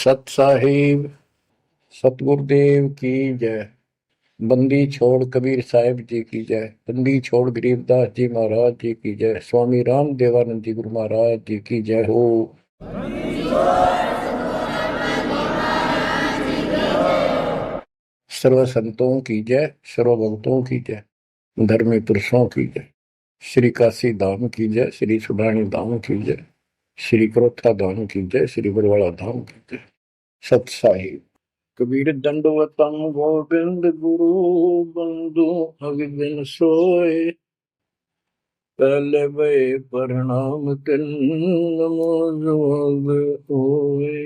सत साहिब सतगुरुदेव की जय। बंदी छोड़ कबीर साहिब जी की जय। बंदी छोड़ गरीबदास जी महाराज जी की जय। स्वामी राम देवानंद जी गुरु महाराज जी की जय हो। सर्व संतों की जय, सर्व भक्तों की जय, धर्मी पुरुषों की जय। श्री काशी धाम की जय, श्री सुडानी धाम की जय, श्री क्रोथा धाम की जय, श्री बरवाड़ा धाम की जय। सत साहिब। कबीर दंडवतम गोविंद गुरु बंधु अविदिन सोए। पहले वे प्रणाम तिन नमो जोग होए।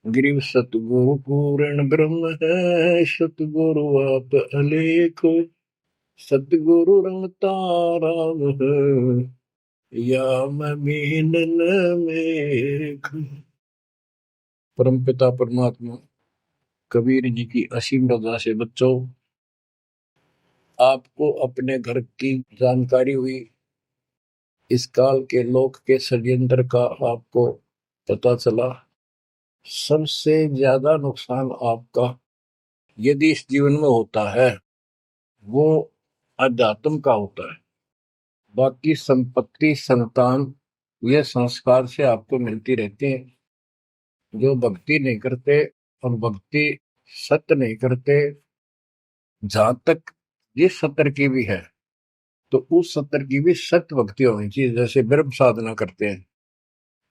गिरिव सतगुरु पूर्ण ब्रह्म है, सतगुरु आप अलेख। सतगुरु रंगता राम है, या मैं मीनन मेघ। परमपिता परमात्मा कबीर जी की असीम रजा से बच्चों, आपको अपने घर की जानकारी हुई, इस काल के लोक के षड्यंत्र का आपको पता चला। सबसे ज्यादा नुकसान आपका यदि इस जीवन में होता है वो अध्यात्म का होता है। बाकी संपत्ति संतान ये संस्कार से आपको मिलती रहती है। जो भक्ति नहीं करते और भक्ति सत्य नहीं करते, जहां तक जिस सत्र की भी है तो उस सत्र की भी सत्य भक्ति होनी चाहिए। जैसे ब्रह्म साधना करते हैं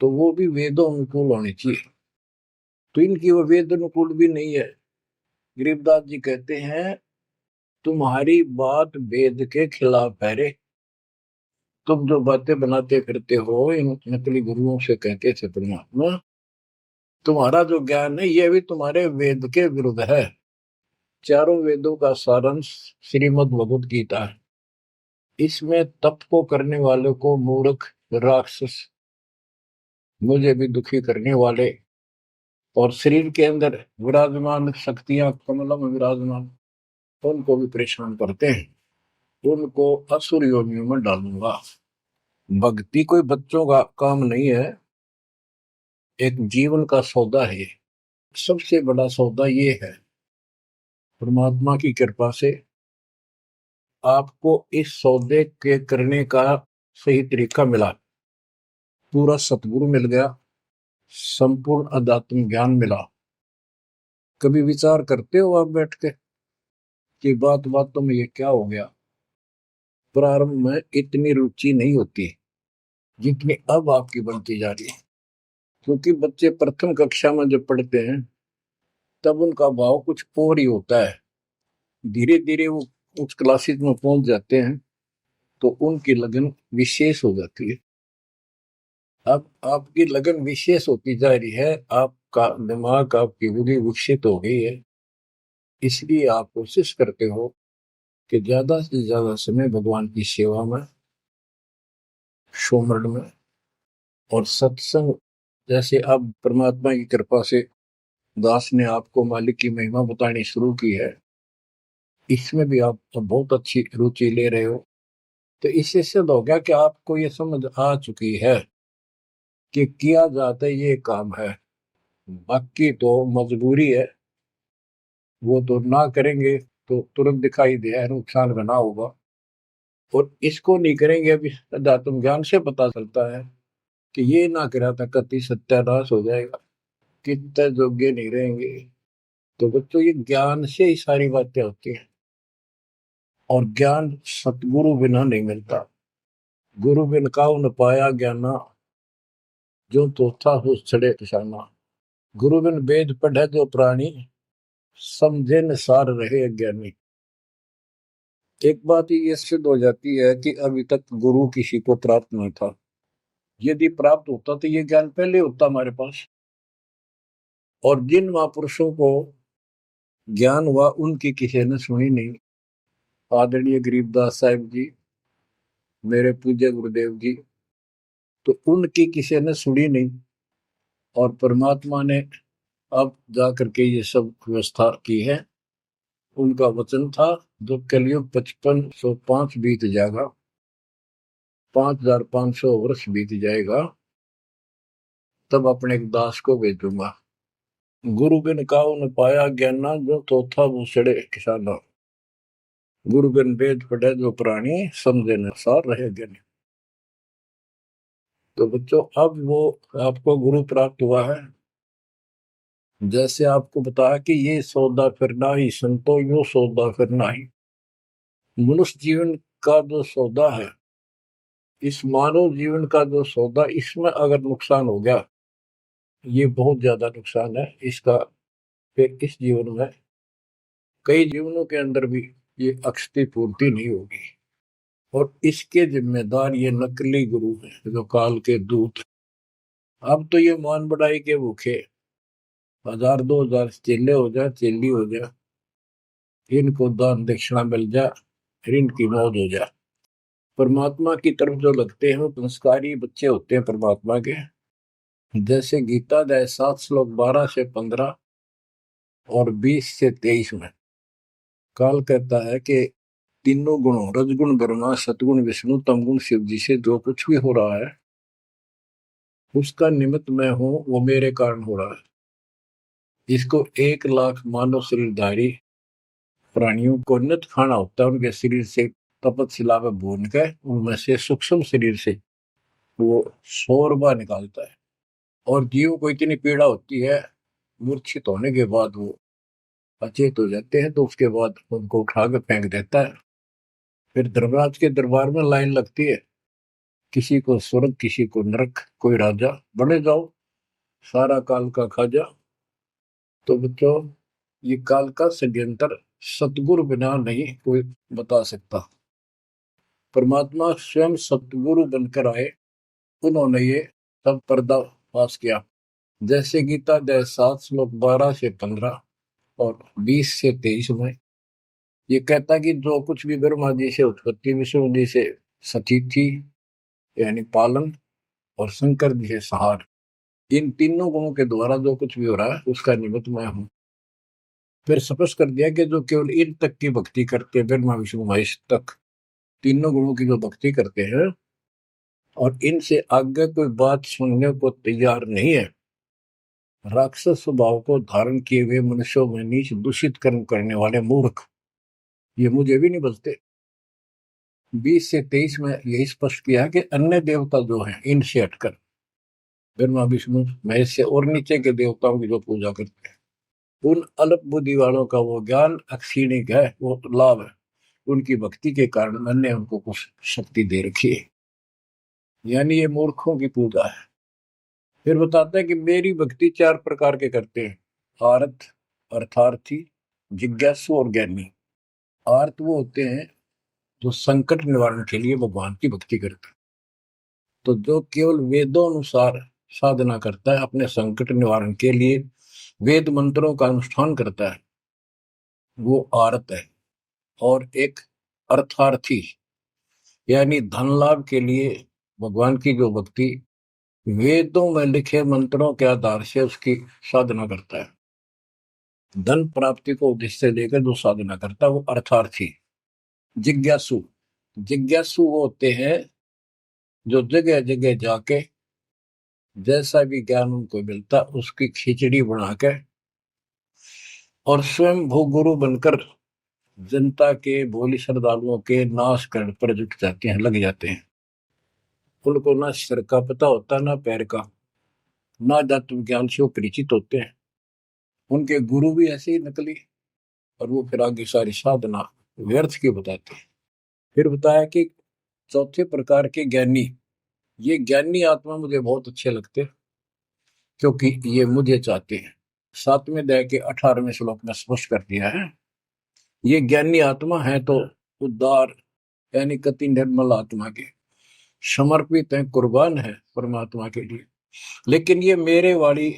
तो वो भी वेदों अनुकूल होनी चाहिए, तो इनकी वो वेद अनुकूल भी नहीं है। गरीबदास जी कहते हैं तुम्हारी बात वेद के खिलाफ है रे। तुम जो बातें बनाते फिरते हो इन नकली गुरुओं से कहते थे परमात्मा, तुम्हारा जो ज्ञान है ये भी तुम्हारे वेद के विरुद्ध है। चारों वेदों का सारांश श्रीमद् भगवद गीता है। इसमें तप को करने वाले को मूर्ख, राक्षस, मुझे भी दुखी करने वाले और शरीर के अंदर विराजमान शक्तियां कमलों में विराजमान उनको भी परेशान करते हैं, उनको असुर योनियों में डालूंगा। भक्ति कोई बच्चों का काम नहीं है, एक जीवन का सौदा है। सबसे बड़ा सौदा ये है, परमात्मा की कृपा से आपको इस सौदे के करने का सही तरीका मिला। पूरा सतगुरु मिल गया, संपूर्ण अध्यात्म ज्ञान मिला। कभी विचार करते हो आप बैठ के कि बातों में ये क्या हो गया? प्रारंभ में इतनी रुचि नहीं होती जितनी अब आपकी बनती जा रही है, क्योंकि बच्चे प्रथम कक्षा में जब पढ़ते हैं तब उनका भाव कुछ और ही होता है। धीरे धीरे वो उस क्लासेस में पहुंच जाते हैं तो उनकी लगन विशेष हो जाती है। अब आपकी लगन विशेष होती जा रही है, आपका दिमाग, आपकी बुद्धि विकसित हो गई है, इसलिए आप कोशिश करते हो कि ज्यादा से ज्यादा समय भगवान की सेवा में, सुमरण में और सत्संग। जैसे अब परमात्मा की कृपा से दास ने आपको मालिक की महिमा बतानी शुरू की है, इसमें भी आप बहुत अच्छी रुचि ले रहे हो। तो इससे सिद्ध हो गया कि आपको ये समझ आ चुकी है कि किया जाता ये काम है। बाकी तो मजबूरी है, वो तो ना करेंगे तो तुरंत दिखाई दे नुकसान बना होगा, और इसको नहीं करेंगे अभी अध्यात्म ज्ञान से पता चलता है कि ये ना करा था कति सत्यानाश हो जाएगा, कितने योग्य नहीं रहेंगे। तो बच्चों ये ज्ञान से ही सारी बातें होती हैं, और ज्ञान सतगुरु बिना नहीं मिलता। गुरु बिन काऊ न पाया ज्ञाना, जो तोथा हो छड़े किसाना। गुरु बिन वेद पढ़े जो प्राणी, समझे न सार रहे अज्ञानी। एक बात ये सिद्ध हो जाती है कि अभी तक गुरु किसी को प्राप्त नहीं था। यदि प्राप्त होता तो ये ज्ञान पहले होता हमारे पास। और जिन महापुरुषों को ज्ञान हुआ उनकी किसी ने सुनी नहीं। आदरणीय गरीबदास साहिब जी, मेरे पूज्य गुरुदेव जी, तो उनकी किसी ने सुनी नहीं, और परमात्मा ने अब जा करके ये सब व्यवस्था की है। उनका वचन था जो कलयुग 5505 बीत जाएगा, 5500 वर्ष बीत जाएगा, तब अपने एक दास को भेजूंगा। गुरु बिन काहू न पाया ज्ञाना, जो तोथा बूसड़े किसाना। गुरु बिन वेद पढ़े जो प्राणी, समझे न सार रहे ज्ञानी। तो बच्चों, अब वो आपको गुरु प्राप्त हुआ है। जैसे आपको बताया कि ये सौदा फिरना ही संतो, यो सौदा फिरना ही। मनुष्य जीवन का जो सौदा है, इस मानव जीवन का जो सौदा, इसमें अगर नुकसान हो गया, ये बहुत ज्यादा नुकसान है इसका। फिर इस जीवन में कई जीवनों के अंदर भी ये अक्षति पूर्ति नहीं होगी। और इसके जिम्मेदार ये नकली गुरु हैं, जो काल के दूत। अब तो ये मान बढ़ाई के भूखे 1000 2000 चेले हो जाए, चेली हो जाए, इनको दान दक्षिणा मिल जाए, फिर इनकी मौज हो जाए। परमात्मा की तरफ जो लगते हैं वो संस्कारी बच्चे होते हैं परमात्मा के। जैसे गीता अध्याय 7 श्लोक 12 से 15 और 20 से 23 में काल कहता है कि तीनों गुणों, रजगुण ब्रह्मा, सतगुण विष्णु, तमगुण शिव जी से जो कुछ भी हो रहा है, उसका निमित्त मैं हूं, वो मेरे कारण हो रहा है। इसको 1 लाख मानव शरीरधारी प्राणियों को नित खाना होता है। उनके शरीर से तपतशिला में भून के, उनमें से सूक्ष्म शरीर से वो शोरबा निकालता है। और जीव को इतनी पीड़ा होती है, मूर्छित होने के बाद वो अचेत हो जाते हैं, तो उसके बाद उनको उठा के फेंक देता है। फिर धर्मराज के दरबार में लाइन लगती है, किसी को स्वर्ग, किसी को नरक, कोई राजा, बने जाओ, सारा काल का खाजा। तो बच्चों, ये काल का षड्यंत्र सतगुरु बिना नहीं कोई बता सकता। परमात्मा स्वयं सतगुरु बनकर आए, उन्होंने ये सब पर्दाफाश किया। जैसे गीता अध्याय 7 श्लोक 12 से 15 और 20 से 23 में ये कहता कि जो कुछ भी ब्रह्मा जी से उत्पत्ति, विष्णु जी से सतीथि यानी पालन, और शंकर जी से सहार, इन तीनों गुणों के द्वारा जो कुछ भी हो रहा है, उसका निमित्त मैं हूं। फिर स्पष्ट कर दिया कि जो केवल इन तक की भक्ति करते हैं, ब्रह्मा विष्णु महेश तक तीनों गुणों की जो भक्ति करते हैं, और इनसे आगे कोई बात सुनने को तैयार नहीं है, राक्षस स्वभाव को धारण किए हुए मनुष्यों में नीच दूषित कर्म करने वाले मूर्ख, ये मुझे भी नहीं बचते। 20 से 23 में यही स्पष्ट किया कि अन्य देवता जो हैं, इनसे हटकर ब्रह्मा विष्णु महेश से और नीचे के देवताओं की जो पूजा करते हैं, उन अल्प बुद्धि वालों का वो ज्ञान अक्षीणिक है, वो लाभ है। उनकी भक्ति के कारण मैंने उनको कुछ शक्ति दे रखी है, यानी ये मूर्खों की पूजा है। फिर बताते हैं कि मेरी भक्ति 4 प्रकार के करते हैं, आर्त, अर्थार्थी, जिज्ञासु और ज्ञानी। आर्त वो होते हैं जो संकट निवारण के लिए भगवान की भक्ति करते हैं। तो जो केवल वेदों अनुसार साधना करता है, अपने संकट निवारण के लिए वेद मंत्रों का अनुष्ठान करता है, वो आर्त है। और एक अर्थार्थी, यानी धन लाभ के लिए भगवान की जो भक्ति वेदों में लिखे मंत्रों के आधार से उसकी साधना करता है, धन प्राप्ति को उद्देश्य से लेकर जो साधना करता है, वो अर्थार्थी। जिज्ञासु, जिज्ञासु वो होते हैं जो जगह जगह जाके जैसा भी ज्ञान उनको मिलता उसकी खिचड़ी बना के और स्वयं भू गुरु बनकर जनता के, भोली श्रद्धालुओं के नाश करने पर जुट जाते हैं, लग जाते हैं। उनको ना सिर का पता होता, ना पैर का, ना जात विज्ञान से वो परिचित होते हैं। उनके गुरु भी ऐसे ही नकली, और वो फिर आगे सारी साधना व्यर्थ की बताते हैं। फिर बताया कि चौथे प्रकार के ज्ञानी, ये ज्ञानी आत्मा मुझे बहुत अच्छे लगते हैं, क्योंकि ये मुझे चाहते हैं। 7वें अध्याय के 18वें श्लोक में स्पष्ट कर दिया है, ये ज्ञानी आत्मा है तो उदार, यानी कति निर्मल आत्मा के, समर्पित है, कुर्बान है परमात्मा के लिए। लेकिन ये मेरे वाली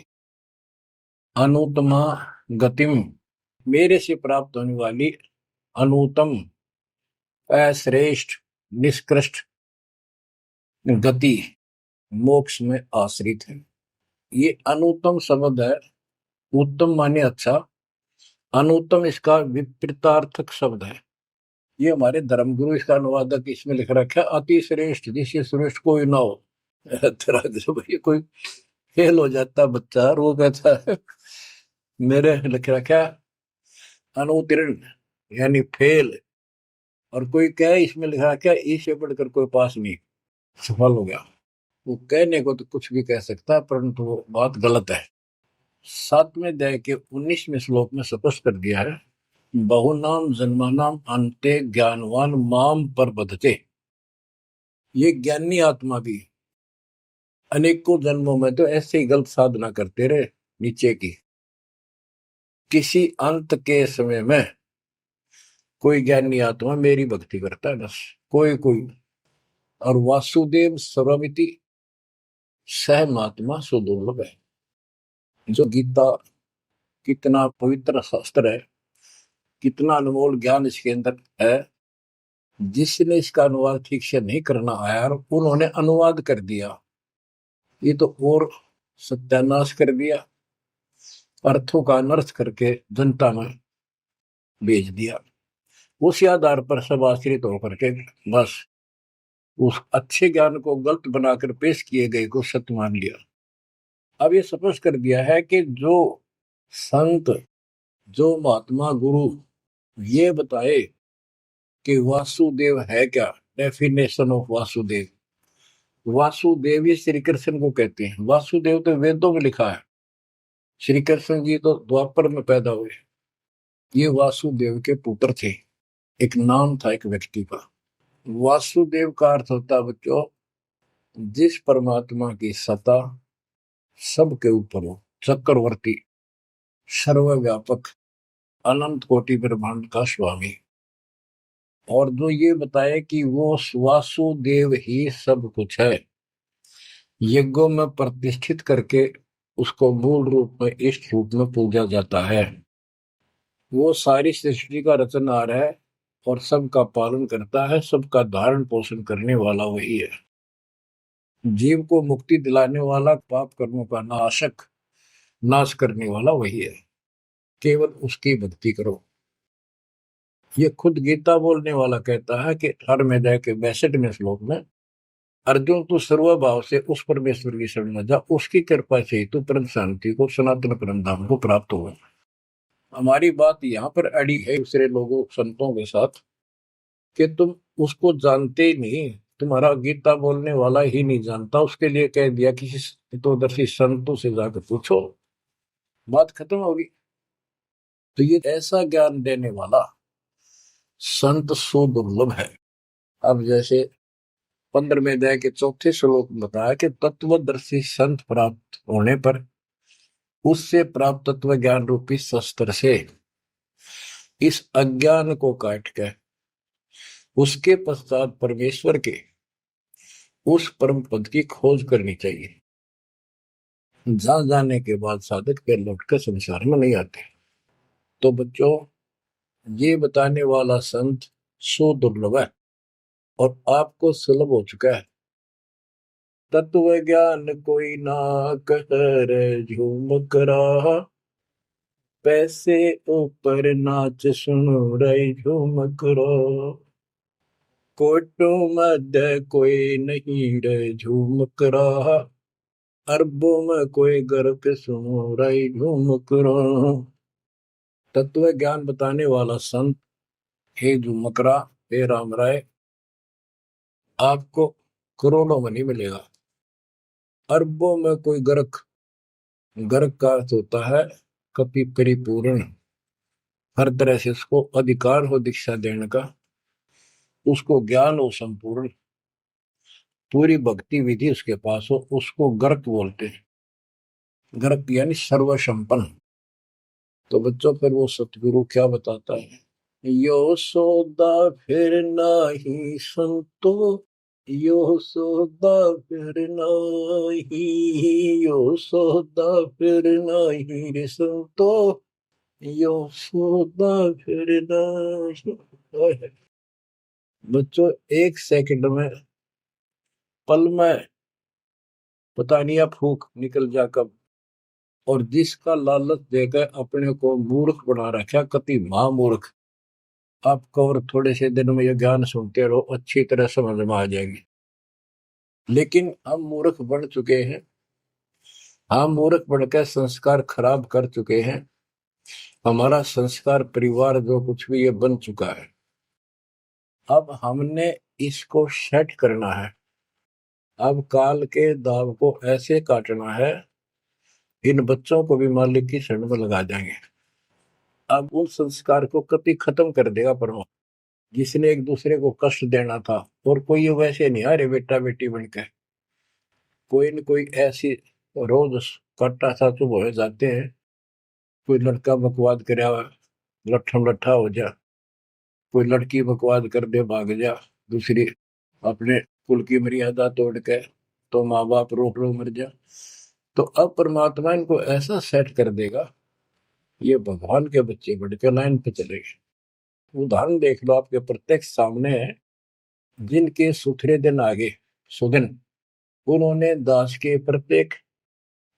अनुत्तमा गतिम, मेरे से प्राप्त होने वाली अनुत्तम, अश्रेष्ठ, निष्कृष्ट गति मोक्ष में आश्रित है। ये अनुत्तम शब्द है, उत्तम माने अच्छा, अनुत्तम इसका विपरीतार्थक शब्द है। ये हमारे धर्मगुरु इसका अनुवादक इसमें लिख रखा है, अति श्रेष्ठ, जिससे श्रेष्ठ कोई ना हो। तरह से भाई कोई फेल हो जाता बच्चा और वो कहता है मेरे लिख रखा अनुत्तीर्ण यानी फेल, और कोई कहे इसमें लिखा क्या ई से पढ़कर कोई पास नहीं, सफल हो गया। वो कहने को तो कुछ भी कह सकता है, परंतु वो बात गलत है। 7वें अध्याय के 19वें श्लोक में स्पष्ट कर दिया है, बहुनाम जन्मानाम अंते ज्ञानवान माम पर बधते। ये ज्ञानी आत्मा भी अनेकों जन्मों में तो ऐसे ही गलत साधना करते रहे नीचे की, किसी अंत के समय में कोई ज्ञानी आत्मा मेरी भक्ति करता है, बस कोई कोई। और वासुदेव सर्वमिति सह महात्मा सुदुर्लभ है। जो गीता कितना पवित्र शास्त्र है, कितना अनमोल ज्ञान इसके अंदर है, जिसने इसका अनुवाद ठीक से नहीं करना आया और उन्होंने अनुवाद कर दिया, ये तो और सत्यानाश कर दिया, अर्थों का अनर्थ करके जनता में भेज दिया। उसी आधार पर सब आश्रित होकर के बस उस अच्छे ज्ञान को गलत बनाकर पेश किए गए को सत्य मान लिया। अब ये स्पष्ट कर दिया है कि जो संत, जो महात्मा गुरु ये बताए कि वासुदेव है क्या, डेफिनेशन ऑफ वासुदेव। वासुदेव ही श्री कृष्ण को कहते हैं। वासुदेव तो वेदों में लिखा है, श्री कृष्ण जी तो द्वापर में पैदा हुए। ये वासुदेव के पुत्र थे, एक नाम था एक व्यक्ति का। वासुदेव का अर्थ होता बच्चों, जिस परमात्मा की सत्ता सबके ऊपर हो, चक्रवर्ती, सर्वव्यापक, अनंत कोटि ब्रह्मांड का स्वामी। और जो ये बताए कि वो वासुदेव ही सब कुछ है, यज्ञों में प्रतिष्ठित करके उसको मूल रूप में इष्ट रूप में पूजा जाता है। वो सारी सृष्टि का रचनहार है और सबका पालन करता है, सबका धारण पोषण करने वाला वही है। जीव को मुक्ति दिलाने वाला, पाप कर्मों का नाश करने वाला वही है। केवल उसकी भक्ति करो। ये खुद गीता बोलने वाला कहता है कि 18वें अध्याय के 62वें श्लोक में, अर्जुन तू सर्वभाव से उस परमेश्वर की शरण में जा, उसकी कृपा से ही तू परम शांति को, सनातन परम धाम को प्राप्त होगा। हमारी बात यहाँ पर अड़ी है दूसरे लोगों संतों के साथ कि तुम उसको जानते ही नहीं, तुम्हारा गीता बोलने वाला ही नहीं जानता, उसके लिए कह दिया किसी हितोदर्शी संतों से जाकर पूछो, बात खत्म होगी। तो ये ऐसा ज्ञान देने वाला संत सुदुर्लभ है। अब जैसे 15वें अध्याय के 4थे श्लोक में बताया कि तत्वदर्शी संत प्राप्त होने पर उससे प्राप्त तत्व ज्ञान रूपी शस्त्र से इस अज्ञान को काट के उसके पश्चात परमेश्वर के उस परम पद की खोज करनी चाहिए। जहां जाने के बाद साधक फिर लौटकर संसार में नहीं आते। तो बच्चों, ये बताने वाला संत सुदुर्लभ है और आपको सुलभ हो चुका है। तत्व ज्ञान कोई ना कर झूम करा, पैसे ऊपर नाच सुनो रे झूम करो, कोटो मध्य कोई नहीं रे झूम करा, अरबों में कोई गर्क सुनो रे झूम करो। तत्व ज्ञान बताने वाला संत हे झूमकरा, हे राम राय, आपको करोड़ों में नहीं मिलेगा, अरबों में कोई गर्क। गर्क का अर्थ होता है कपि परिपूर्ण, हर तरह से उसको अधिकार हो दीक्षा देने का, उसको ज्ञान हो संपूर्ण, पूरी भक्ति विधि उसके पास हो, उसको गर्क बोलते हैं। गर्क यानी सर्वसंपन्न। तो बच्चों, फिर वो सतगुरु क्या बताता है, यो सौदा फिर नाही संतो, यो सौदा फिर नाही, यो सौदा फिर नाही रे संतो, यो सौदा फिर नाही। बच्चों, एक सेकंड में, पल में पता नहीं अब फूक निकल जा कब, और जिसका लालच देकर अपने को मूर्ख बना रखा, कति महामूर्ख। आपको और थोड़े से दिन में ये ज्ञान सुनते रहो, अच्छी तरह समझ में आ जाएगी। लेकिन हम मूर्ख बन चुके हैं, हम मूर्ख बनकर संस्कार खराब कर चुके हैं। हमारा संस्कार परिवार जो कुछ भी ये बन चुका है, अब हमने इसको सेट करना है। अब काल के दाव को ऐसे काटना है, इन बच्चों को भी मालिक की शरण में लगा देंगे। अब उन संस्कार को कभी खत्म कर देगा परमात्मा। जिसने एक दूसरे को कष्ट देना था, और कोई वैसे नहीं आ रहे बेटा बेटी बनके, कोई न कोई ऐसी रोज कट्टा सा चुप हो जाते हैं। कोई लड़का बकवाद करे लट्ठम लट्ठा हो जा, कोई लड़की बकवाद कर दे भाग जा, दूसरी अपने कुल की मर्यादा तोड़ के तो माँ बाप रोक रो मर जा। तो अब परमात्मा इनको ऐसा सेट कर देगा, ये भगवान के बच्चे बढ़ के लाइन पे चलेंगे। उदाहरण देख लो, आपके प्रत्यक्ष सामने है। जिनके सुथरे दिन आगे सुदिन, उन्होंने दास के प्रत्येक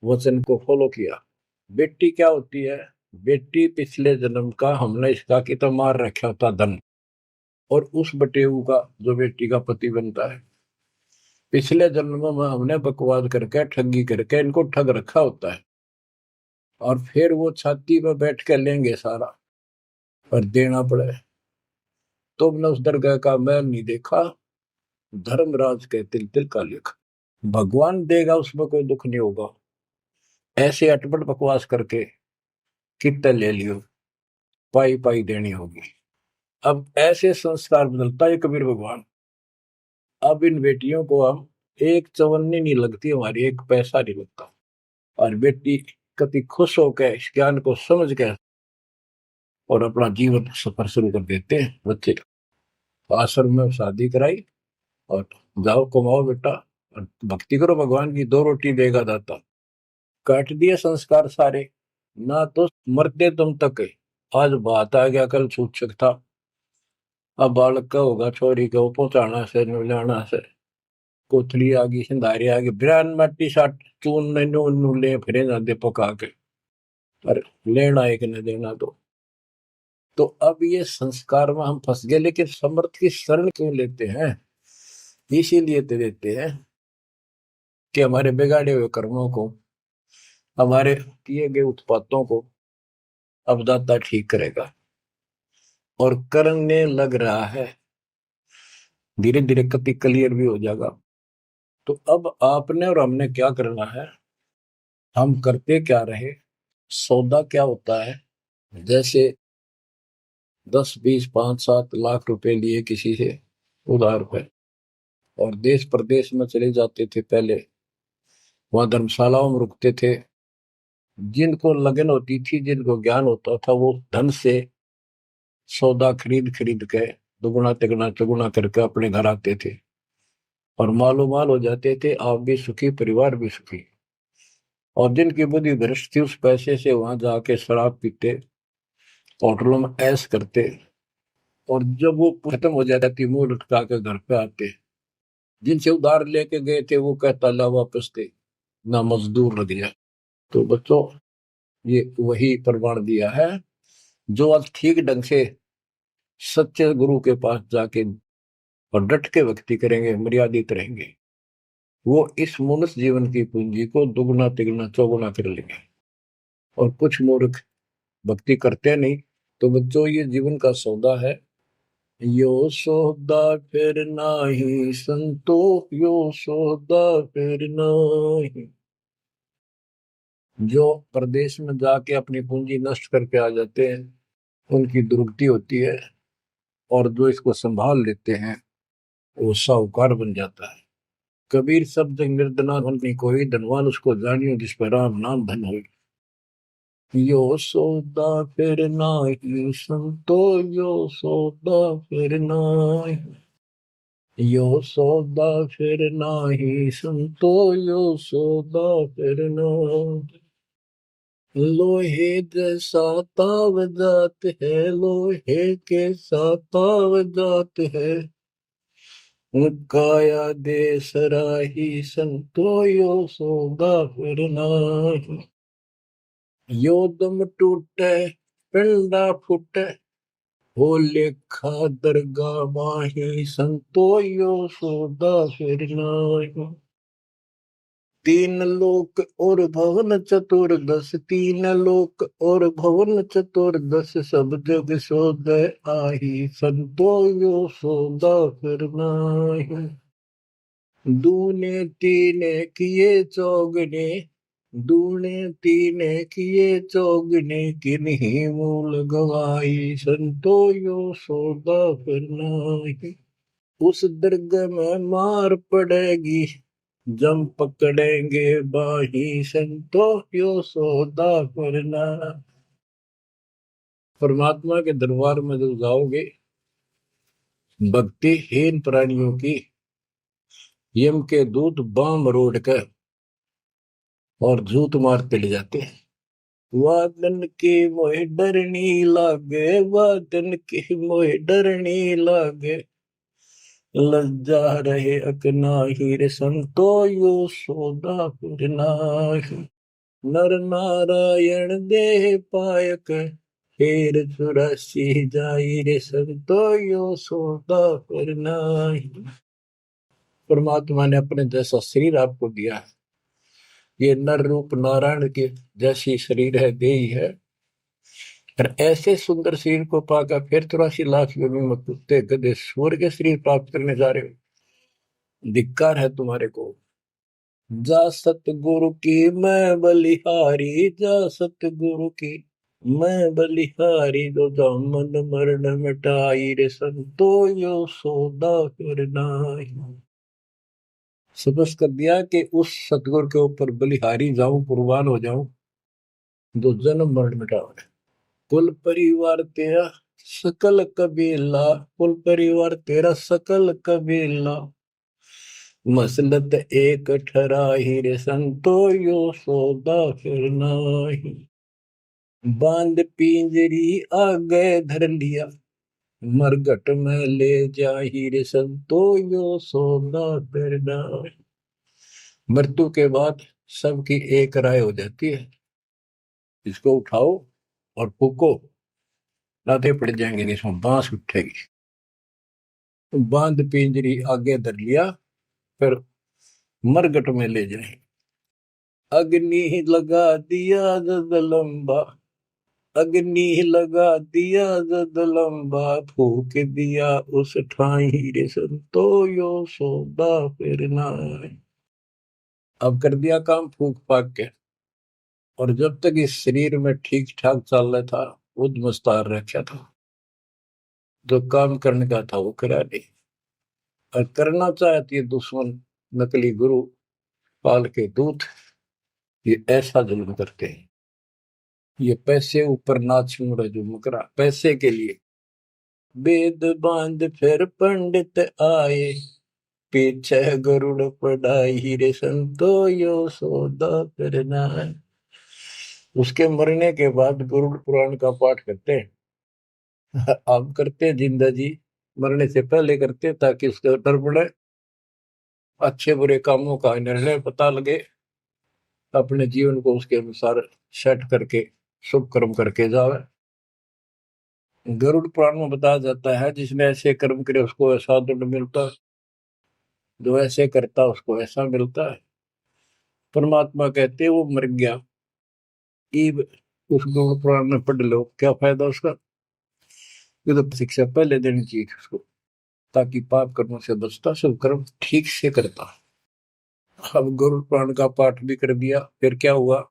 वचन को फॉलो किया। बेटी क्या होती है? बेटी पिछले जन्म का हमने इसका की तो मार रखा होता धन, और उस बटेऊ का जो बेटी का पति बनता है, पिछले जन्म में हमने बकवाद करके ठगी करके इनको ठग रखा होता है। और फिर वो छाती पे बैठ के लेंगे सारा, पर देना पड़े। तुमने उस दरगाह का मैल नहीं देखा, धर्मराज के तिल तिल का लेखा। भगवान देगा, उसमें कोई दुख नहीं होगा। ऐसे अटपट बकवास करके कितने ले लियो, पाई पाई देनी होगी। अब ऐसे संस्कार बदलता है कबीर भगवान। अब इन बेटियों को हम एक चवन्नी नहीं लगती हमारी, एक पैसा नहीं लगता। और बेटी कति खुश होकर इस ज्ञान को समझ के और अपना जीवन सफर शुरू कर देते हैं। बच्चे आश्रम में शादी कराई और जाओ कमाओ बेटा और भक्ति करो भगवान की, 2 रोटी देगा दाता। काट दिए संस्कार सारे, ना तो मरते तुम तक है। आज बात आ गया, कल छूछक था। अब बालक का होगा, छोरी को पहुंचाना से लाना से, कोथली आ गई, सिंधारी आ गई, बिरान माटी साट चून नून ले फिरे जाते पका के, पर लेना एक न देना तो अब ये संस्कार में हम फंस गए। लेकिन समर्थ की शरण क्यों लेते हैं? इसीलिए तो देते हैं कि हमारे बिगाड़े हुए कर्मों को, हमारे किए गए उत्पातों को अब दाता ठीक करेगा। और करने लग रहा है, धीरे धीरे कति क्लियर भी हो जाएगा। तो अब आपने और हमने क्या करना है, हम करते क्या रहे। सौदा क्या होता है? जैसे 10, 20, 5, 7 लाख रुपए लिए किसी से उधार पे, और देश प्रदेश में चले जाते थे। पहले वहां धर्मशालाओं में रुकते थे। जिनको लगन होती थी, जिनको ज्ञान होता था, वो धन से सौदा खरीद खरीद के दुगुना तिगुना चौगुना करके अपने घर आते थे, और मालो माल हो जाते थे। आप भी सुखी, परिवार भी सुखी। और जिनकी बुद्धि भ्रष्ट थी, उस पैसे से वहां जाके शराब पीते, होटलों में ऐश करते, और जब वो खत्म हो जाती थी, मुंह लटका के घर पे आते। जिनसे उधार लेके गए थे, वो कहता ला वापस थे, ना मजदूर लग जाए। तो बच्चों, ये वही प्रमाण दिया है। जो आज ठीक ढंग से सच्चे गुरु के पास जाके और डट के भक्ति करेंगे, मर्यादित रहेंगे, वो इस मनुष्य जीवन की पूंजी को दुगुना तिगुना चौगुना कर लेंगे। और कुछ मूर्ख भक्ति करते नहीं। तो बच्चों, ये जीवन का सौदा है। यो सौदा फिर नाही संतो, यो सौदा फिर नाही। जो प्रदेश में जाके अपनी पूंजी नष्ट करके आ जाते हैं, उनकी दुर्गति होती है। और जो इसको संभाल लेते हैं, वो साहूकार बन जाता है। कबीर शब्द निर्धना धन कोई, धनवान उसको जानियो जिस पर राम नाम धन हो। यो सौदा फिर नाही संतो, यो सौदा फिर नाही, यो सौदा फिर नाही संतो, यो सौदा फिर नाही। लोहे जैसा ताव जात है, लोहे के साथ ताव जात है, काया दे सराही संतो, यो सौदा फिर नाही। यो दम टूटे पिंडा फूटे, हो लेखा दरगाह माही संतो, यो सौदा फिर नाही। तीन लोक और भवन चतुर्दश, तीन लोक और भवन चतुर्दश, सब जग सोदय आही, संतो यो सौदा फिर नाहि। दूने तीने किए चौगने, दूने तीने किए चौगने, किन्हीं मूल गवाई, संतो यो सौदा फिर नाहि। उस दर्ग में मार पड़ेगी, जम पकड़ेंगे बाही, संतो यो सौदा करना। परमात्मा के दरबार में जब जाओगे, भक्तिहीन प्राणियों की यम के दूत बाम मरोड़ कर और झूठ मारते ले जाते हैं। वादन के मोहे डरनी लागे, वादन के मोहे डरनी लागे, लज्जा रहे अकनाही, रे संतो यो सौदा फिर नाहि। नर नारायण देह पायक, फेर 84 जाई, रे संतो यो सौदा फिर नाहि। परमात्मा ने अपने जैसा शरीर आपको दिया है, ये नर रूप नारायण के जैसी शरीर है, देही है, और ऐसे सुंदर शरीर को पाकर फिर 84 लाख योनि में कुत्ते गधे सूअर के शरीर प्राप्त करने जा रहे हो। धिक्कार है तुम्हारे को। जा सतगुरु की मैं बलिहारी, जा सतगुरु की मैं बलिहारी, जो जामन मरण मिटाई, रे संतो यो सौदा फिर नाहि। समझ कर दिया कि उस सतगुरु के ऊपर बलिहारी जाऊं, कुर्बान हो जाऊं, जो जन्म मरण मिटावे। कुल परिवार तेरा सकल कबीला, कुल परिवार तेरा सकल कबीला, मसलत एक ठराही, रे संतो यो सौदा फिर नाहि। बांध पिंजरी आगे धर लिया, मरघट में ले जाही, रे संतो यो सौदा फिर नाहि। मृत्यु के बाद सबकी एक राय हो जाती है, इसको उठाओ और फूको, लाते पड़ जाएंगे, इसमें बांस उठेगी। बांध पिंजरी आगे धर लिया, फिर मरघट में ले जाए। अग्नि लगा दिया जद लंबा, अग्नि लगा दिया जद लंबा, फूक दिया उस ठाई, रे संतो यो सौदा फिर नाहि। अब कर दिया काम फूक फाक के, और जब तक इस शरीर में ठीक ठाक चल रहा था, उद मुस्तार रखा था, जो काम करने का था वो करा नहीं, और करना चाहती है दुश्मन नकली गुरु पाल के दूत, ये ऐसा जुल्म करते हैं। ये पैसे ऊपर नाच मुड़ा जो मुकरा पैसे के लिए। वेद बांध फिर पंडित आए, पीछे गरुड़ पढ़ाई, रे संतो यो सौदा फिर नाहि। उसके मरने के बाद गरुड़ पुराण का पाठ करते हैं। आप करते जिंदा जी मरने से पहले करते, ताकि उसका डर पड़े, अच्छे बुरे कामों का निर्णय पता लगे, अपने जीवन को उसके अनुसार सेट करके शुभ कर्म करके जावे। गरुड़ पुराण में बताया जाता है, जिसने ऐसे कर्म करे उसको ऐसा दंड मिलता है, जो ऐसे करता उसको ऐसा मिलता है। परमात्मा कहते वो मर गया, ईब उस गरुड़ पुराण में पढ़ लो, क्या फायदा उसका। ये तो शिक्षा पहले देनी चाहिए उसको, ताकि पाप कर्मों से बचता, शुभ कर्म ठीक से करता। अब गरुड़ पुराण का पाठ भी कर दिया, फिर क्या हुआ।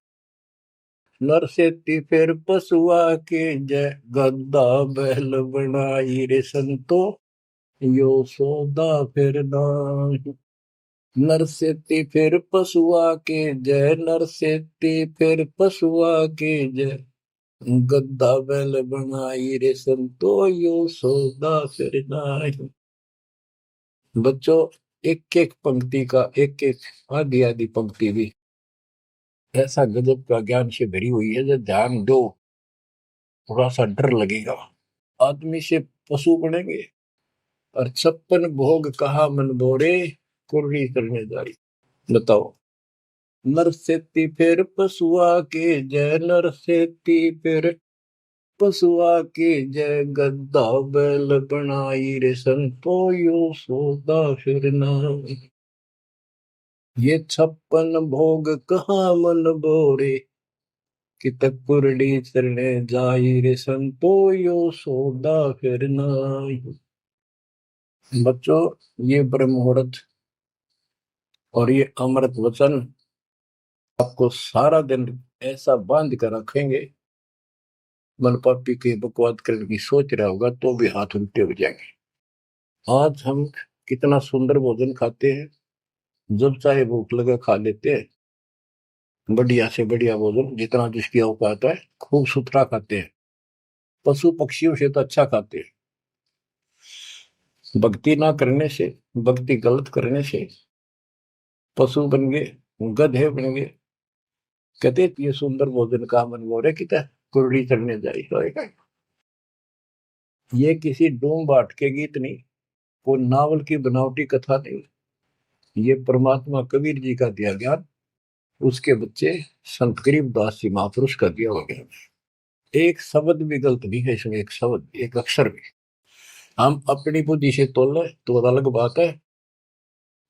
नर से फिर पशुआ के जय, गद्दा बैल बनाई, रे संतो यो सौदा फिर नाहि। नर से फिर पशुआ के जय, नर से फिर पशुआ के जय, गद्दा बैल बनाई, रे संतो यो सौदा फिर नाहि। बच्चों, एक एक पंक्ति का एक एक आधी आधी पंक्ति भी ऐसा गजब का ज्ञान से भरी हुई है, जो ध्यान दो थोड़ा सा डर लगेगा। आदमी से पशु बनेंगे, और 56 भोग कहा मन बोरे, कुर्री करने जारी। बताओ। नर से फिर पशुआ के जय, नर से फिर पशुआ के जय, गद्दा बैल बनाई, रे संतो यो सौदा फिर नाहि। ये 56 भोग कहाँ मन बोरे, कि तक कुरडी चरणे जाई रे संतो यो सौदा फिर नाई। बच्चों, ये ब्रह्म मुहूर्त और ये अमृत वचन आपको सारा दिन ऐसा बांध कर रखेंगे, मन पापी के बकवाद करने की सोच रहा होगा तो भी हाथ उल्टे हो जाएंगे। आज हम कितना सुंदर भोजन खाते हैं, जब चाहे भूख लगे खा लेते हैं, बढ़िया से बढ़िया भोजन जितना जिसकी औकात है खूब सुथरा खाते हैं, पशु पक्षियों से तो अच्छा खाते हैं। भक्ति ना करने से, भक्ति गलत करने से पशु बन गए, गधे बन गए। कहते ये सुंदर भोजन का मन मोरे किता कुरड़ी चढ़ने जाए। ये किसी डोम बाट के गीत नहीं, वो नावल की बनावटी कथा नहीं, ये परमात्मा कबीर जी का दिया ज्ञान, उसके बच्चे संत गरीबदास जी महापुरुष का दिया हुआ ज्ञान। एक शब्द भी गलत नहीं है इसमें, एक शब्द एक अक्षर भी। हम अपनी बुद्धि से तोल तो अलग बात है।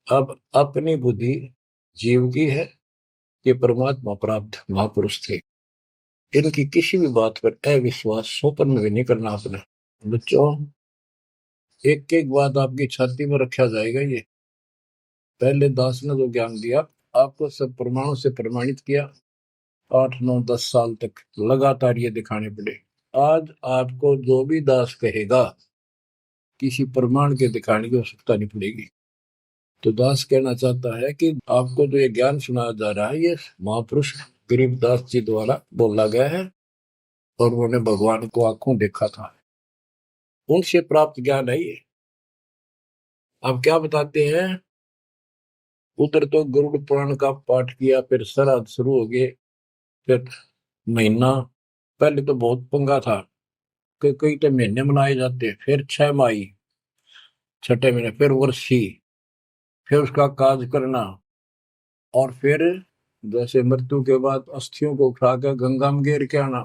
अब अपनी बुद्धि जीव की है, ये परमात्मा प्राप्त महापुरुष थे, इनकी किसी भी बात पर अविश्वास सोपन में भी नहीं करना अपने। बच्चों, एक एक बात आपकी छाती में रखा जाएगा। ये पहले दास ने जो ज्ञान दिया आपको सब प्रमाणों से प्रमाणित किया, 8 9 10 साल तक लगातार ये दिखाने पड़े। आज आपको जो भी दास कहेगा किसी प्रमाण के दिखाने की आवश्यकता नहीं पड़ेगी। तो दास कहना चाहता है कि आपको जो ये ज्ञान सुनाया जा रहा है ये महापुरुष गरीबदास जी द्वारा बोला गया है, और उन्होंने भगवान को आंखों देखा था, उनसे प्राप्त ज्ञान है ये। अब क्या बताते हैं, उधर तो गरुड़ पुराण का पाठ किया, फिर श्राद्ध शुरू हो गए, फिर महीना, पहले तो बहुत पंगा था कि कई तो महीने मनाए जाते, फिर 6 माही, छठे महीने, फिर वर्षी, फिर उसका काज करना, और फिर जैसे मृत्यु के बाद अस्थियों को उठाकर गंगा में गेर के आना।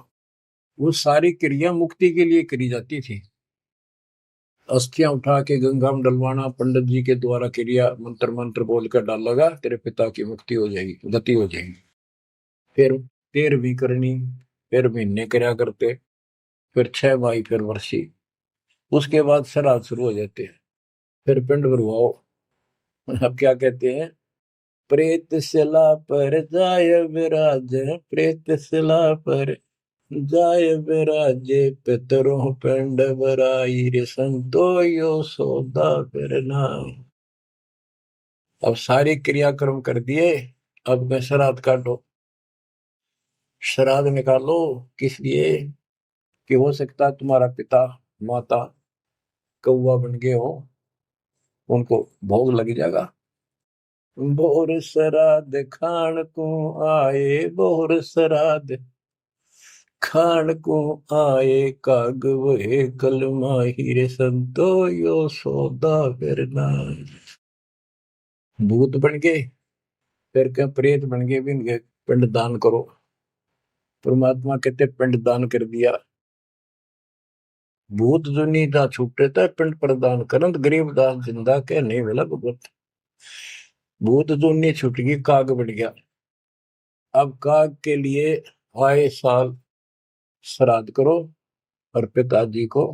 वो सारी क्रिया मुक्ति के लिए करी जाती थी। अस्थियां उठा के गंगा में डलवाना, पंडित जी के द्वारा क्रिया मंत्र मंत्र बोल कर डालेगा, तेरे पिता की मुक्ति हो जाएगी, गति हो जाएगी। फिर 13वीं करनी, फिर महीने करया करते, फिर 6 माही, फिर वर्षी, उसके बाद श्राद्ध शुरू हो जाते हैं, फिर पिंड भरवाओ। अब क्या कहते हैं, प्रेत शिला पर जाय विराज, प्रेत शिला पर जाय विराजे, पितरों पिंड भराई रे संतो यो सौदा फिर नाई। अब सारे क्रियाक्रम कर दिए, अब मैं श्राद्ध काटो। श्राद्ध निकालो किस लिए, कि हो सकता है तुम्हारा पिता माता कौवा बन गए हो, उनको भोग लग जाएगा। बोर श्राद्ध खान को आए, बोर श्राद्ध खान को आए, काग वहे कल माहिर संतो यो सौदा फिर नाई। भूत बन गए, फिर क्या प्रेत बन गए, भी इनके पिंड दान करो। परमात्मा कहते पिंड दान कर दिया, भूत जो नहीं था छूटे था पिंड प्रदान करंत, गरीब दास जिंदा के नहीं मिला भगवत। भूत जो नहीं छूट गई, काग बन गया। अब काग के लिए आए साल श्राद्ध करो, और पिताजी को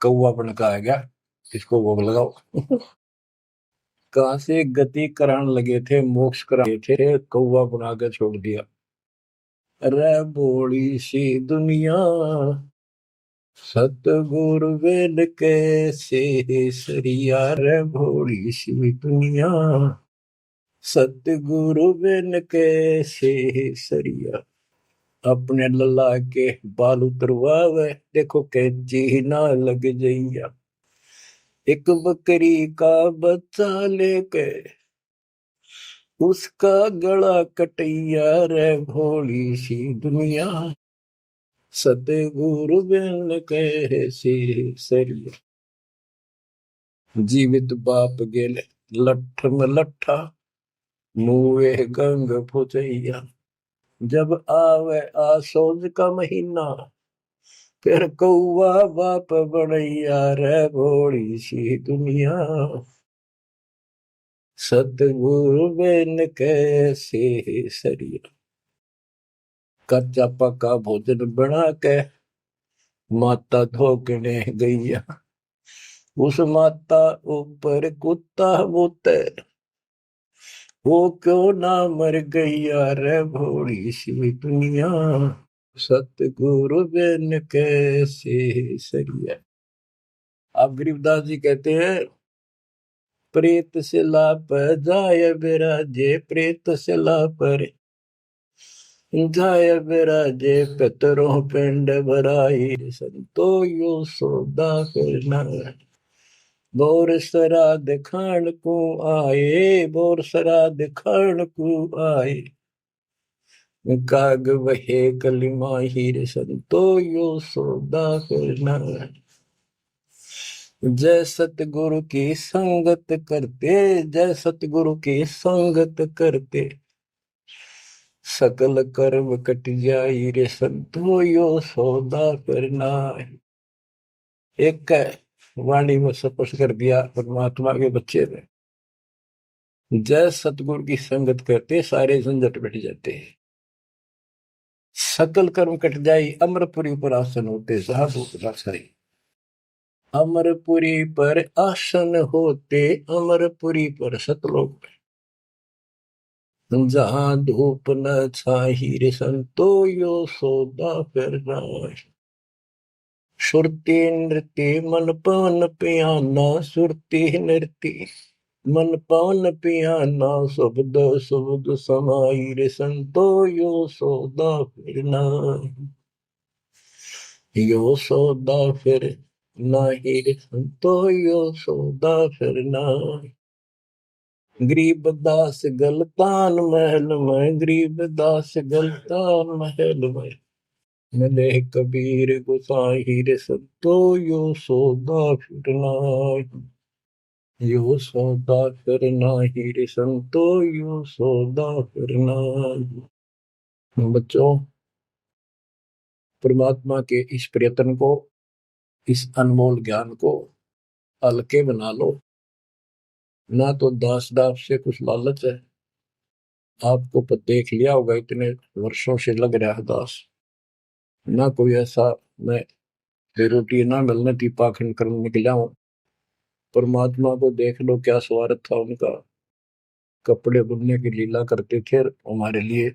कौवा बन का आ गया, इसको भोग लगाओ। कहां से गति कराने लगे थे, मोक्ष कराने थे, कौवा बना के छोड़ दिया। अरे भोली सी दुनिया, सतगुरु वेद कैसे सरिया, रे भोली सी दुनिया, सतगुरु वेद कैसे सरिया। अपने लल्ला के बाल उतरवावे, देखो कैंची ना लग जइया। एक बकरी का बच्चा लेके उसका गला कटैया, रे भोली सी दुनिया, सतगुरु बिन कैसे सरिया। जीवित बाप गेले लठ में लट्ठा, मुए गंग फुचैया। जब आवे आसोज का महीना, फिर कौआ बाप बनैया, रे भोली सी दुनिया। सतगुरु बिन कैसे सरिया। कच्चा पक्का भोजन बना के माता धोकने गैया, उस माता ऊपर कुत्ता बोते, वो क्यों ना मर गैया रे भोली सी दुनिया। सतगुरु बिन कैसे सरिया। अब गरीबदास जी कहते हैं, प्रेत से लाप जाय बिराजे, प्रेत से लाप जाय बिराजे, पितरों पिंड भराई, संतो यो सौदा करना। बोर श्राद्ध खान को आए, बोर श्राद्ध खान को आए, काग वहे कलिमा हीर, संतो यो सौदा करना। जय सतगुरु की संगत करते, जय सतगुरु की संगत करते, सकल कर्म कट जाई रे संतो यो सौदा करना। एक वाणी में स्पष्ट कर दिया परमात्मा के बच्चे ने, जय सतगुरु की संगत करते सारे झंझट मिट जाते हैं, सकल कर्म कट जाई, अमरपुरी पर आसन होते साधु रासाई। अमरपुरी पर आसन होते, अमरपुरी पर सतलोक, जहां धूप न छाही रे संतो यो सौदा करना। सुरती नृत्य मन पवन पियाना, सुरती नृत्य मन पवन पियाना, शब्द शब्द समाई रे संतो यो सौदा फिरना। यो सौदा फिर नाही रे संतो यो सौदा फिरना। गरीबदास गलतान महल में, गरीबदास गलतान महल में, मिले कबीर गुसाई रे संतो यो सौदा फिरना। यो सौदा फिरना ही रे संतो यो सौदा फिरना। बच्चों, परमात्मा के इस प्रयत्न को, इस अनमोल ज्ञान को हल्के बना लो। ना तो दास दास से कुछ लालच है, आपको देख लिया होगा इतने वर्षों से लग रहा है दास, ना कोई ऐसा मैं रोटी ना मिलने थी पाखंड करने निकला हूं। परमात्मा को देख लो क्या स्वार्थ था उनका, कपड़े बुनने की लीला करते थे हमारे लिए,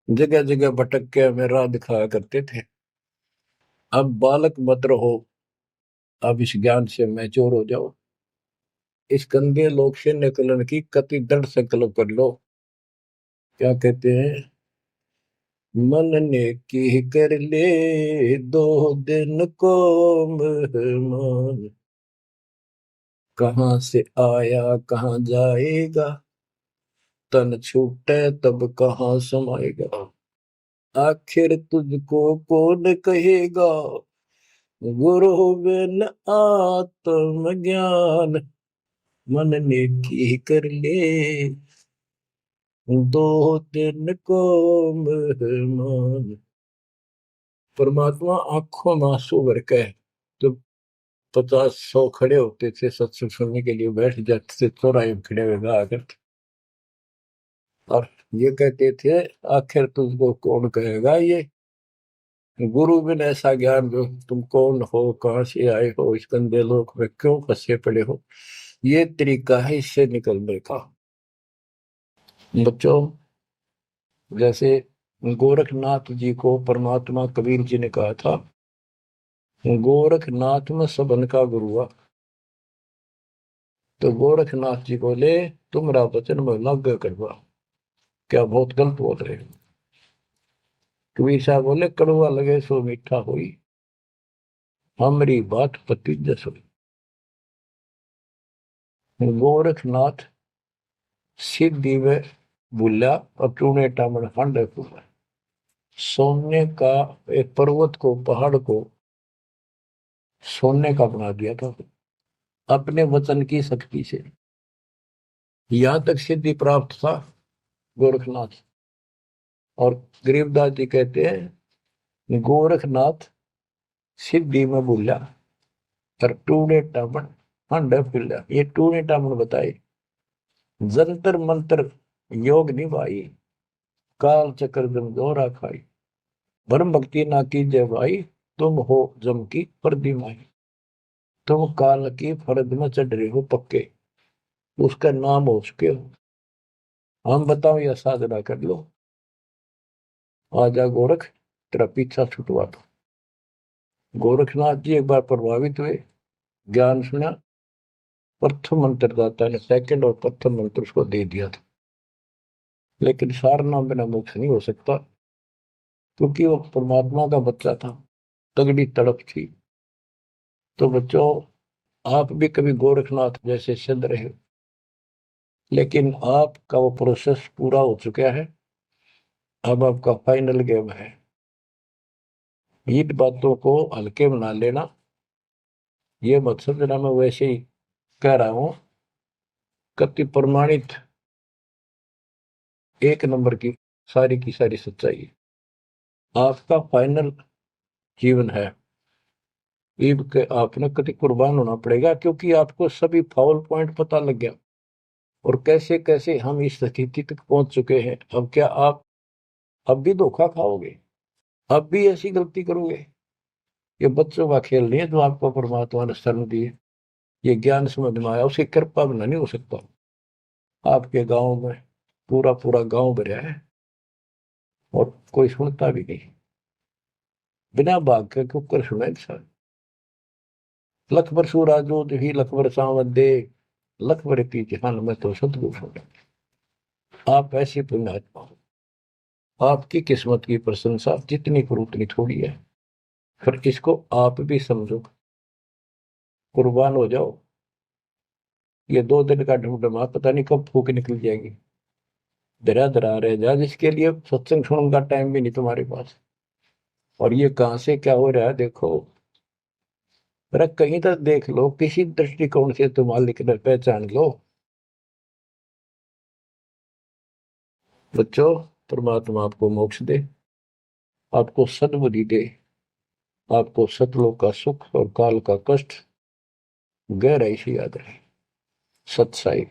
जगह जगह भटक के हमें राह दिखाया करते थे। अब बालक मत रहो, अब इस ज्ञान से मैच्योर हो जाओ, इस गंदे लोक से निकलने की कति दृढ़ संकल्प कर लो। क्या कहते हैं, मन ने की कर ले 2 दिन को मेहमान, कहाँ से आया कहाँ जाएगा, तन छूटे तब कहाँ समाएगा। आखिर तुझको कौन कहेगा, गुरु बिन आत्म ज्ञान, मन ने की कर ले 2 दिन को मेहमान। परमात्मा आंखों में आंसू भर के, तो 50-100 खड़े होते थे सत्संग सुनने के लिए, बैठ जाते थे चौराहे में खड़े हुए गा करते, और ये कहते थे आखिर तुझको कौन कहेगा, ये गुरु बिन ऐसा ज्ञान जो तुम कौन हो, कहाँ से आए हो, इस गंदे लोक में क्यों फंसे पड़े हो, ये तरीका है इससे निकलने का। बच्चों, जैसे गोरखनाथ जी को परमात्मा कबीर जी ने कहा था, गोरखनाथ में सबन का गुरु हुआ, तो गोरखनाथ जी बोले तुमरा वचन में लाग करवा, क्या बहुत गलत बोल रहे हो। कबीर साहब बोले कड़वा लगे सो मीठा हुई, हमारी बात पति जस हुई। गोरखनाथ सिद्धि में बुला और टूने टामन खंड है, सोने का एक पर्वत को, पहाड़ को सोने का बना दिया था अपने वचन की शक्ति से। यहां तक सिद्धि प्राप्त था गोरखनाथ। और गरीबदास जी कहते हैं गोरखनाथ सिद्धि में भूला और टूणे टामन हंड फुल्ला। ये टूणे टामन बताए जंतर मंत्र योग निभाई, काल चक्र जमजोरा खाई, ब्रह्म भक्ति ना कीजिए भाई, तुम हो जम की परदिमाई। तुम काल की फर्द में चढ़ रहे हो पक्के, उसका नाम हो चुके हो। हम बताओ या साधना कर लो, आजा गोरख तेरा पीछा छुटवा दो। गोरखनाथ जी एक बार प्रभावित हुए, ज्ञान सुना, प्रथम मंत्र दाता ने सेकंड और प्रथम मंत्र उसको दे दिया था। लेकिन सार नाम बिना मोक्ष नहीं हो सकता, क्योंकि वो परमात्मा का बच्चा था, तगड़ी तड़प थी। तो बच्चों, आप भी कभी गोरखनाथ जैसे सिद्ध रहे, लेकिन आपका वो प्रोसेस पूरा हो चुका है। अब आपका फाइनल गेम है। इन बातों को हल्के बना लेना, ये मत समझना मैं वैसे ही कह रहा हूं। कति प्रमाणित एक नंबर की सारी सच्चाई आपका फाइनल जीवन है। ईब के आपने कति कुर्बान होना पड़ेगा, क्योंकि आपको सभी फाउल पॉइंट पता लग गया और कैसे कैसे हम इस स्थिति तक पहुंच चुके हैं। अब क्या आप अब भी धोखा खाओगे? अब भी ऐसी गलती करोगे? ये बच्चों का खेल नहीं है जो आपको परमात्मा ने शरण दी है। ये ज्ञान समझ में आया, उसकी कृपा बिना नहीं हो सकता। आपके गांव में पूरा पूरा गांव भरा है और कोई सुनता भी नहीं। बिना भाग के कुकर सुना इंसान। लख बर सूराजो ही लख बर सावन दे, लख बर की जहान में तो सदगुरु सुना। आप ऐसी पुण्यात्मा हो। आपकी किस्मत की प्रशंसा जितनी करूं उतनी थोड़ी है। फिर इसको आप भी समझो, कुर्बान हो जाओ। ये 2 दिन का ढूंढमा पता नहीं कब फूक निकल जाएगी। धरा धरा रह जा, जिसके लिए सत्संग सुनने का टाइम भी नहीं तुम्हारे पास। और ये कहां से क्या हो रहा है देखो, जरा कहीं तक देख लो, किसी दृष्टिकोण से तुम मालिक ने पहचान लो। बच्चों, परमात्मा आपको मोक्ष दे, आपको सद्बुद्धि दे, आपको सतलोक का सुख और काल का कष्ट गहराई से याद रहे। सत्साई।